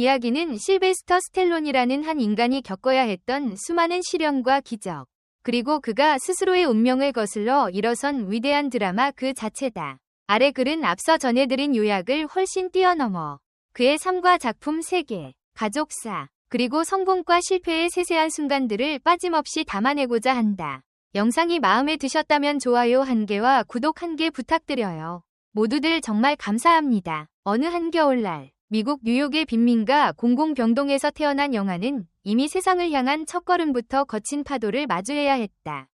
이야기는 실베스터 스텔론이라는 한 인간이 겪어야 했던 수많은 시련과 기적, 그리고 그가 스스로의 운명을 거슬러 일어선 위대한 드라마 그 자체다. 아래 글은 앞서 전해드린 요약을 훨씬 뛰어넘어 그의 삶과 작품 세계, 가족사, 그리고 성공과 실패의 세세한 순간들을 빠짐없이 담아내고자 한다. 영상이 마음에 드셨다면 좋아요 1개와 구독 1개 부탁드려요. 모두들 정말 감사합니다. 어느 한겨울날 미국 뉴욕의 빈민가 공공병동에서 태어난 영아는 이미 세상을 향한 첫걸음부터 거친 파도를 마주해야 했다.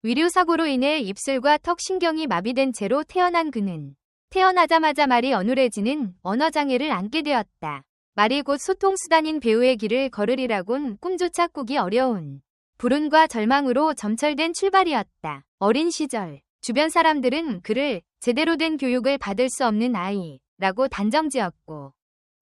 위료사고로 인해 입술과 턱 신경이 마비된 채로 태어난 그는 태어나자마자 말이 어눌해지는 언어장애를 안게 되었다. 말이 곧 소통수단인 배우의 길을 걸으리라곤 꿈조차 꾸기 어려운 불운과 절망으로 점철된 출발이었다. 어린 시절 주변 사람들은 그를 제대로 된 교육을 받을 수 없는 아이라고 단정지었고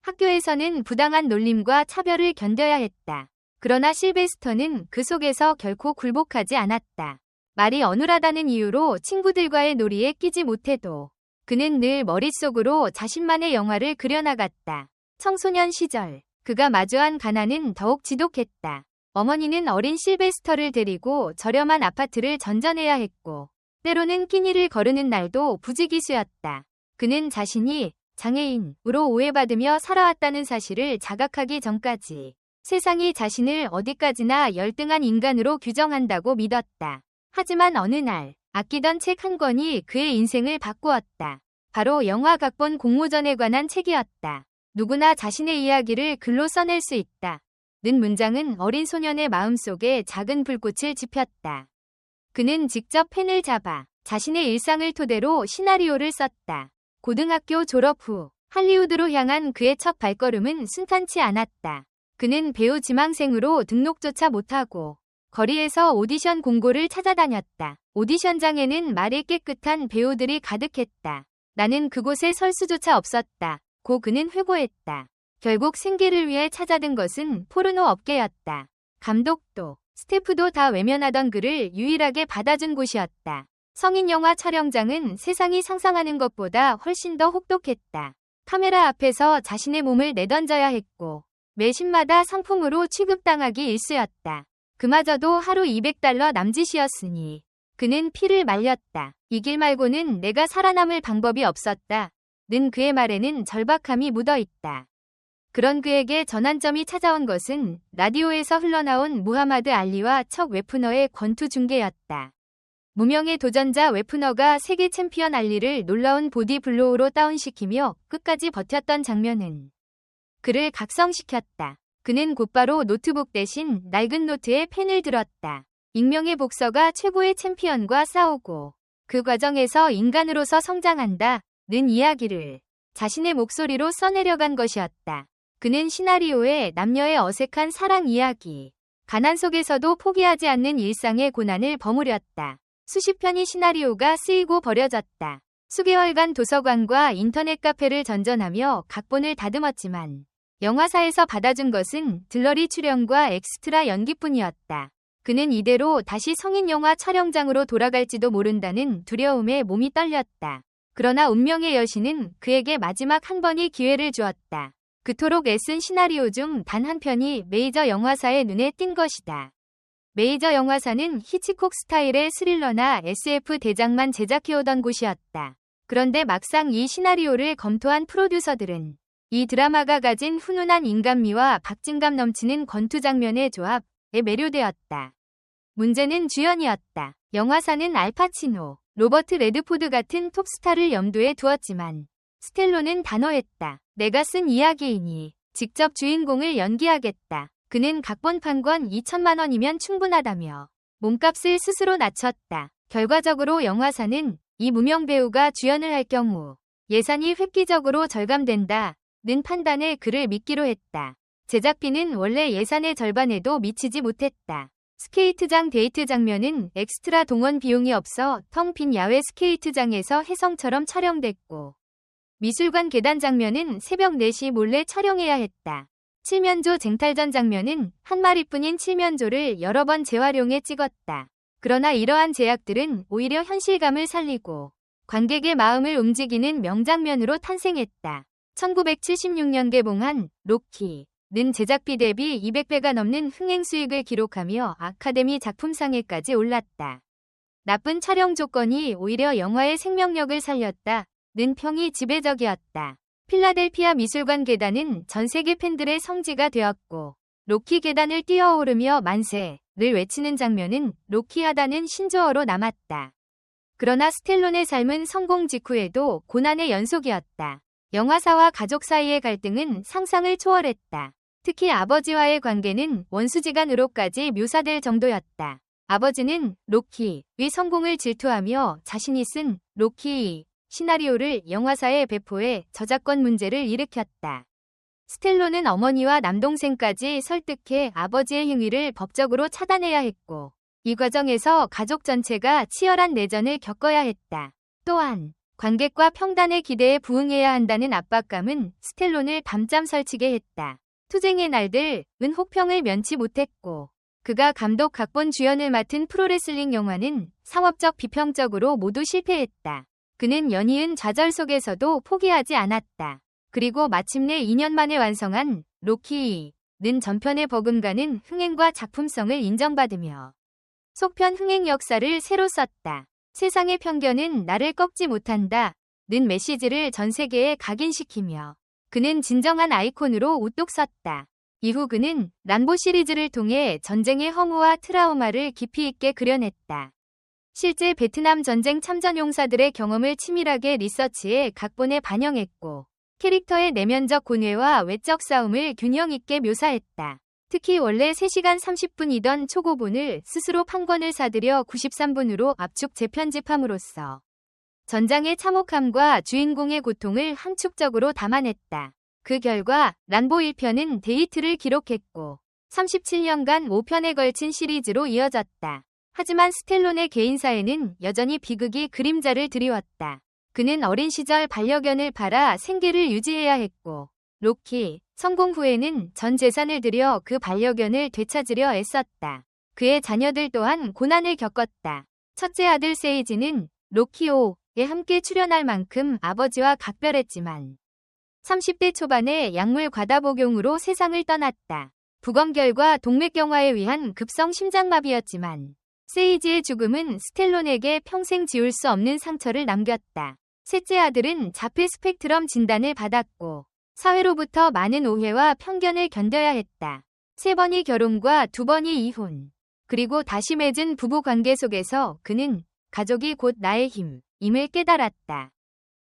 학교에서는 부당한 놀림과 차별을 견뎌야 했다. 그러나 실베스터는 그 속에서 결코 굴복하지 않았다. 말이 어눌하다는 이유로 친구들과의 놀이에 끼지 못해도 그는 늘 머릿속으로 자신만의 영화를 그려나갔다. 청소년 시절 그가 마주한 가난은 더욱 지독했다. 어머니는 어린 실베스터를 데리고 저렴한 아파트를 전전해야 했고 때로는 끼니를 거르는 날도 부지기수였다. 그는 자신이 장애인으로 오해받으며 살아왔다는 사실을 자각하기 전까지 세상이 자신을 어디까지나 열등한 인간으로 규정한다고 믿었다. 하지만 어느 날 아끼던 책 한 권이 그의 인생을 바꾸었다. 바로 영화 각본 공모전에 관한 책이었다. 누구나 자신의 이야기를 글로 써낼 수 있다. 는 문장은 어린 소년의 마음속에 작은 불꽃을 지폈다. 그는 직접 펜을 잡아 자신의 일상을 토대로 시나리오를 썼다. 고등학교 졸업 후 할리우드로 향한 그의 첫 발걸음은 순탄치 않았다. 그는 배우 지망생으로 등록조차 못하고 거리에서 오디션 공고를 찾아다녔다. 오디션장에는 말이 깨끗한 배우들이 가득했다. 나는 그곳에 설 수조차 없었다. 고 그는 회고했다. 결국 생계를 위해 찾아든 것은 포르노 업계였다. 감독도 스태프도 다 외면하던 그를 유일하게 받아준 곳이었다. 성인 영화 촬영장은 세상이 상상하는 것보다 훨씬 더 혹독했다. 카메라 앞에서 자신의 몸을 내던져야 했고 매 신마다 상품으로 취급당하기 일쑤였다. 그마저도 하루 $200 남짓이었으니 그는 피를 말렸다. 이 길 말고는 내가 살아남을 방법이 없었다. 는 그의 말에는 절박함이 묻어있다. 그런 그에게 전환점이 찾아온 것은 라디오에서 흘러나온 무하마드 알리와 척 웨프너의 권투 중계였다. 무명의 도전자 웨프너가 세계 챔피언 알리를 놀라운 보디 블로우로 다운시키며 끝까지 버텼던 장면은 그를 각성시켰다. 그는 곧바로 노트북 대신 낡은 노트에 펜을 들었다. 익명의 복서가 최고의 챔피언과 싸우고 그 과정에서 인간으로서 성장한다. 는 이야기를 자신의 목소리로 써내려간 것이었다. 그는 시나리오에 남녀의 어색한 사랑 이야기, 가난 속에서도 포기하지 않는 일상의 고난을 버무렸다. 수십 편의 시나리오가 쓰이고 버려졌다. 수개월간 도서관과 인터넷 카페를 전전하며 각본을 다듬었지만 영화사에서 받아준 것은 들러리 출연과 엑스트라 연기뿐이었다. 그는 이대로 다시 성인 영화 촬영장으로 돌아갈지도 모른다는 두려움에 몸이 떨렸다. 그러나 운명의 여신은 그에게 마지막 한 번의 기회를 주었다. 그토록 애쓴 시나리오 중 단 한 편이 메이저 영화사의 눈에 띈 것이다. 메이저 영화사는 히치콕 스타일의 스릴러나 SF 대작만 제작해오던 곳이었다. 그런데 막상 이 시나리오를 검토한 프로듀서들은 이 드라마가 가진 훈훈한 인간미와 박진감 넘치는 권투 장면의 조합에 매료되었다. 문제는 주연이었다. 영화사는 알파치노, 로버트 레드포드 같은 톱스타를 염두에 두었지만 스텔론은 단호했다. 내가 쓴 이야기이니 직접 주인공을 연기하겠다. 그는 각본 판권 2천만 원이면 충분하다며 몸값을 스스로 낮췄다. 결과적으로 영화사는 이 무명 배우가 주연을 할 경우 예산이 획기적으로 절감된다. 는 판단에 그를 믿기로 했다. 제작비는 원래 예산의 절반에도 미치지 못했다. 스케이트장 데이트 장면은 엑스트라 동원 비용이 없어 텅 빈 야외 스케이트장에서 혜성처럼 촬영됐고 미술관 계단 장면은 새벽 4시 몰래 촬영해야 했다. 칠면조 쟁탈전 장면은 한 마리뿐인 칠면조를 여러 번 재활용해 찍었다. 그러나 이러한 제약들은 오히려 현실감을 살리고 관객의 마음을 움직이는 명장면으로 탄생했다. 1976년 개봉한 로키는 제작비 대비 200배가 넘는 흥행 수익을 기록하며 아카데미 작품상에까지 올랐다. 나쁜 촬영 조건이 오히려 영화의 생명력을 살렸다는 평이 지배적이었다. 필라델피아 미술관 계단은 전 세계 팬들의 성지가 되었고 로키 계단을 뛰어오르며 만세를 외치는 장면은 로키하다는 신조어로 남았다. 그러나 스텔론의 삶은 성공 직후에도 고난의 연속이었다. 영화사와 가족 사이의 갈등은 상상을 초월했다. 특히 아버지와의 관계는 원수지간으로까지 묘사될 정도였다. 아버지는 로키의 성공을 질투하며 자신이 쓴 로키 시나리오를 영화사에 배포해 저작권 문제를 일으켰다. 스텔론은 어머니와 남동생까지 설득해 아버지의 행위를 법적으로 차단해야 했고 이 과정에서 가족 전체가 치열한 내전을 겪어야 했다. 또한 관객과 평단의 기대에 부응해야 한다는 압박감은 스텔론을 밤잠 설치게 했다. 투쟁의 날들은 혹평을 면치 못했고 그가 감독 각본 주연을 맡은 프로레슬링 영화는 상업적 비평적으로 모두 실패했다. 그는 연이은 좌절 속에서도 포기하지 않았다. 그리고 마침내 2년 만에 완성한 로키는 전편의 버금가는 흥행과 작품성을 인정받으며 속편 흥행 역사를 새로 썼다. 세상의 편견은 나를 꺾지 못한다 는 메시지를 전 세계에 각인시키며 그는 진정한 아이콘으로 우뚝 섰다. 이후 그는 람보 시리즈를 통해 전쟁의 허무와 트라우마를 깊이 있게 그려냈다. 실제 베트남 전쟁 참전 용사들의 경험을 치밀하게 리서치해 각본에 반영했고 캐릭터의 내면적 고뇌와 외적 싸움을 균형 있게 묘사했다. 특히 원래 3시간 30분이던 초고본을 스스로 판권을 사들여 93분으로 압축 재편집함으로써 전장의 참혹함과 주인공의 고통을 함축적으로 담아냈다. 그 결과 람보 1편은 데이트를 기록했고 37년간 5편에 걸친 시리즈로 이어졌다. 하지만 스텔론의 개인사에는 여전히 비극이 그림자를 드리웠다. 그는 어린 시절 반려견을 팔아 생계를 유지해야 했고 로키 성공 후에는 전 재산을 들여 그 반려견을 되찾으려 애썼다. 그의 자녀들 또한 고난을 겪었다. 첫째 아들 세이지는 로키5에 함께 출연할 만큼 아버지와 각별했지만 30대 초반에 약물 과다 복용으로 세상을 떠났다. 부검 결과 동맥경화에 의한 급성 심장마비였지만 세이지의 죽음은 스텔론에게 평생 지울 수 없는 상처를 남겼다. 셋째 아들은 자폐 스펙트럼 진단을 받았고 사회로부터 많은 오해와 편견을 견뎌야 했다. 3번이 결혼과 2번이 이혼, 그리고 다시 맺은 부부 관계 속에서 그는 가족이 곧 나의 힘임을 깨달았다.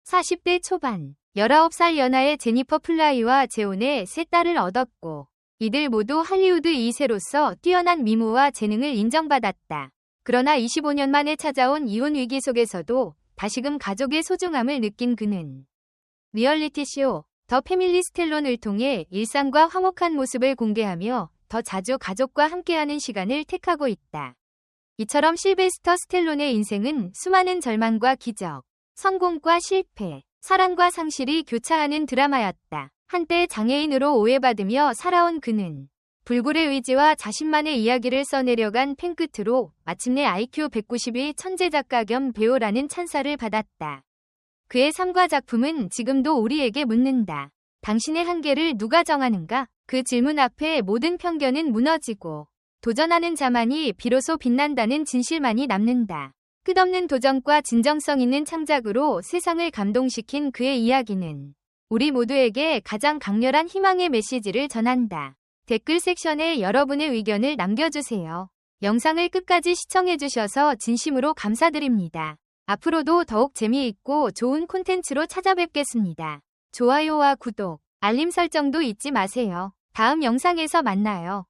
40대 초반, 19살 연하의 제니퍼 플라이와 재혼해 3딸을 얻었고 이들 모두 할리우드 2세로서 뛰어난 미모와 재능을 인정받았다. 그러나 25년 만에 찾아온 이혼 위기 속에서도 다시금 가족의 소중함을 느낀 그는 리얼리티쇼 더 패밀리 스텔론을 통해 일상과 화목한 모습을 공개하며 더 자주 가족과 함께하는 시간을 택하고 있다. 이처럼 실베스터 스텔론의 인생은 수많은 절망과 기적, 성공과 실패, 사랑과 상실이 교차하는 드라마였다. 한때 장애인으로 오해받으며 살아온 그는 불굴의 의지와 자신만의 이야기를 써내려간 펜 끝으로 마침내 IQ 192 천재 작가 겸 배우라는 찬사를 받았다. 그의 삶과 작품은 지금도 우리에게 묻는다. 당신의 한계를 누가 정하는가? 그 질문 앞에 모든 편견은 무너지고 도전하는 자만이 비로소 빛난다는 진실만이 남는다. 끝없는 도전과 진정성 있는 창작으로 세상을 감동시킨 그의 이야기는 우리 모두에게 가장 강렬한 희망의 메시지를 전한다. 댓글 섹션에 여러분의 의견을 남겨주세요. 영상을 끝까지 시청해주셔서 진심으로 감사드립니다. 앞으로도 더욱 재미있고 좋은 콘텐츠로 찾아뵙겠습니다. 좋아요와 구독, 알림 설정도 잊지 마세요. 다음 영상에서 만나요.